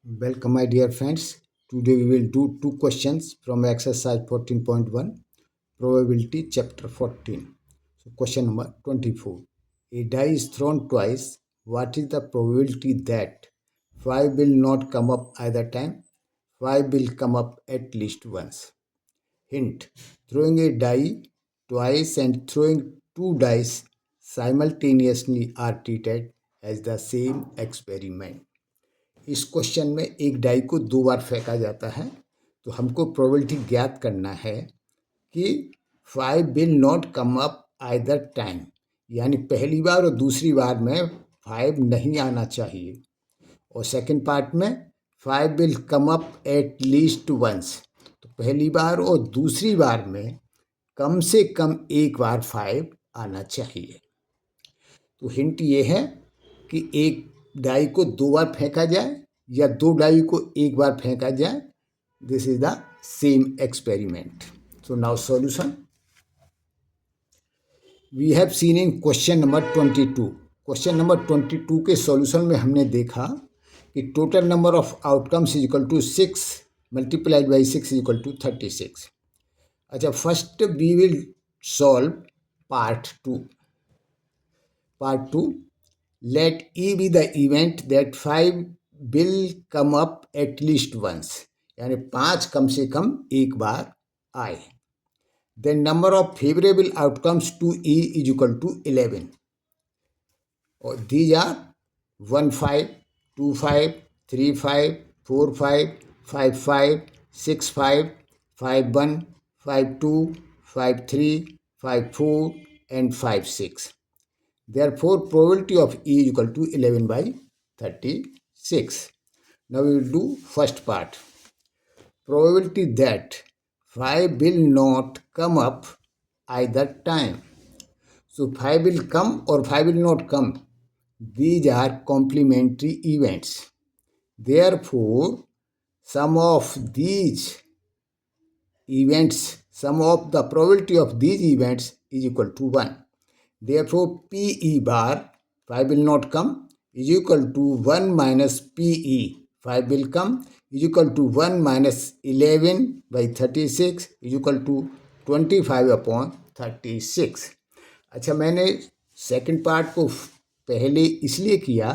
Welcome, my dear friends. Today we will do two questions from exercise 14.1, probability chapter 14. So, question number 24. A die is thrown twice. What is the probability that 5 will not come up either time? 5 will come up at least once. Hint: throwing a die twice and throwing two dice simultaneously are treated as the same experiment. इस question में एक die को दो बार फेंका जाता है, तो हमको प्रोबेबिलिटी ज्ञात करना है कि 5 will not come up either time, यानी पहली बार और दूसरी बार में 5 नहीं आना चाहिए। और सेकंड पार्ट में 5 will come up at least once, तो पहली बार और दूसरी बार में कम से कम एक बार 5 आना चाहिए। तो हिंट ये है कि एक डाई को दो बार फेंका जाए या दो डाई को एक बार फेंका जाए। This is the same experiment. So now solution we have seen in question number 22। Question number 22 के सॉल्यूशन में हमने देखा कि total number of outcomes is equal to 6 multiplied by 6 is equal to 36। अच्छा, first we will solve part two. Part 2, let E be the event that 5 will come up at least once, यानी 5 कम से कम एक बार आए। Then number of favorable outcomes to E is equal to 11. और these are 1 5, 2 5, 3 5, 4 5, 5 5, 6 5, 5 1, 5 2, 5 3, 5 4 and 5 6. Therefore, probability of E is equal to 11 by 36. Now we will do first part. Probability that 5 will not come up either time. So 5 will come or 5 will not come. These are complementary events. Therefore, sum of the probability of these events is equal to 1. Therefore, PE bar, 5 will not come, is equal to 1 minus PE, 5 will come, is equal to 1 minus 11 by 36 is equal to 25 upon 36. अच्छा, मैंने second part को पहले इसलिए किया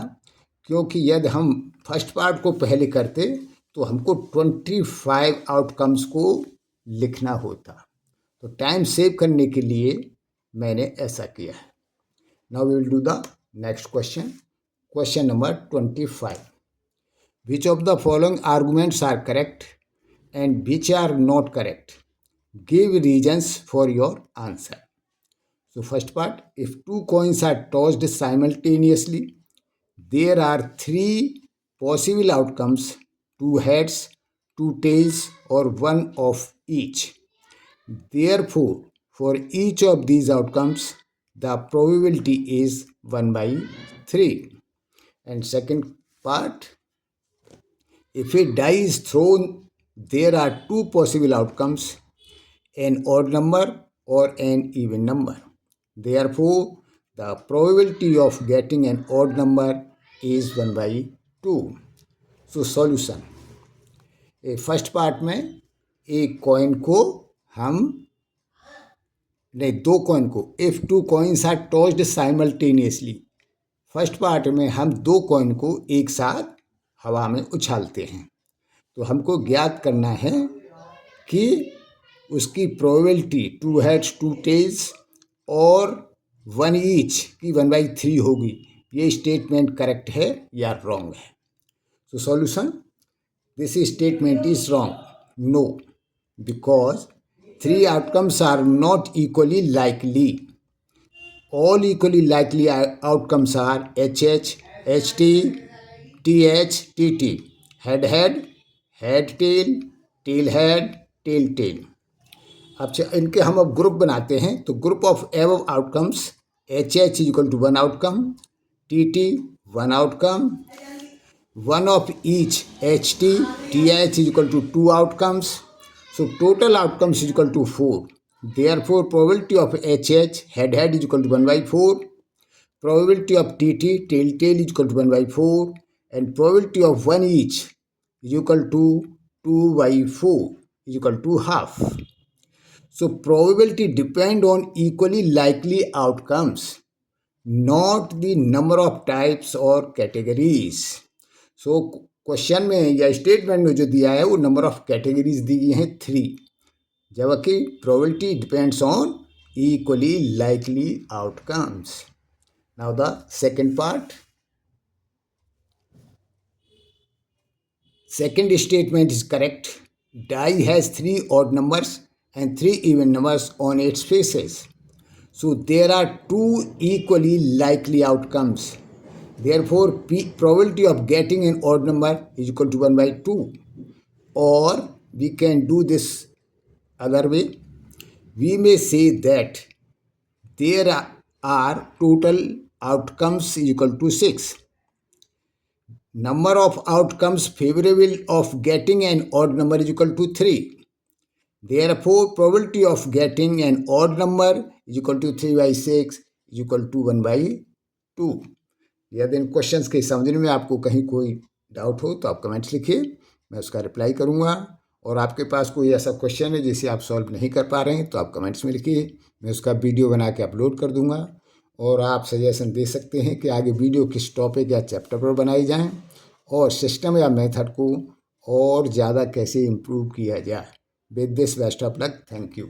क्योंकि यदि हम first part को पहले करते तो हमको 25 आउटकम्स को लिखना होता, तो टाइम सेव करने के लिए मैंने ऐसा किया है। Now we will do the next question. Question number 25। Which of the following arguments are correct and which are not correct? Give reasons for your answer. So first part, if two coins are tossed simultaneously there are 3 possible outcomes, 2 heads, 2 tails or 1 of each. Therefore, for each of these outcomes, the probability is 1 by 3. And second part, if a die is thrown, there are 2 possible outcomes, an odd number or an even number. Therefore, the probability of getting an odd number is 1 by 2. So, solution. First part में एक coin को दो coin को, if 2 coins are tossed simultaneously, first part में हम 2 coin को एक साथ हवा में उछालते हैं, तो हमको ज्ञात करना है कि उसकी प्रोबेबिलिटी 2 heads 2 tails और 1 each की 1/3 होगी। ये स्टेटमेंट करेक्ट है या रॉन्ग है? तो solution, this statement is wrong. No, because 3 outcomes are not equally likely. All equally likely outcomes are HH, HT, TH, TT. Head head, head tail, tail head, tail tail. अच्छा, इनके हम अब group बनाते हैं, तो group of above outcomes, HH is equal to 1 outcome, TT 1 outcome, 1 of each HT, TH is equal to 2 outcomes. So total outcomes is equal to 4. Therefore, probability of HH, head head is equal to 1 by 4. Probability of TT, tail tail is equal to 1 by 4. And probability of 1 each, is equal to 2 by 4 is equal to half. So probability depend on equally likely outcomes, not the number of types or categories. So question में या statement में जो दिया है वो number of categories दी गई हैं 3, जबकि probability depends on equally likely outcomes. Now the second part. Second statement is correct. Die has 3 odd numbers and 3 even numbers on its faces. So there are 2 equally likely outcomes. Therefore, probability of getting an odd number is equal to 1 by 2. Or we can do this other way. We may say that there are total outcomes is equal to 6. Number of outcomes favorable of getting an odd number is equal to 3. Therefore, probability of getting an odd number is equal to 3 by 6 is equal to 1 by 2. यदि इन questions के समझने में आपको कहीं कोई doubt हो तो आप कमेंट्स लिखिए, मैं उसका रिप्लाई करूँगा। और आपके पास कोई ऐसा क्वेश्चन है जिसे आप सॉल्व नहीं कर पा रहे हैं तो आप कमेंट्स में लिखिए, मैं उसका वीडियो बना के अपलोड कर दूँगा। और आप सजेशन दे सकते हैं कि आगे वीडियो किस टॉपिक या चैप्टर पर बनाई जाएं और सिस्टम या मेथड को और ज़्यादा कैसे इम्प्रूव किया जाए। With this best of luck, thank you.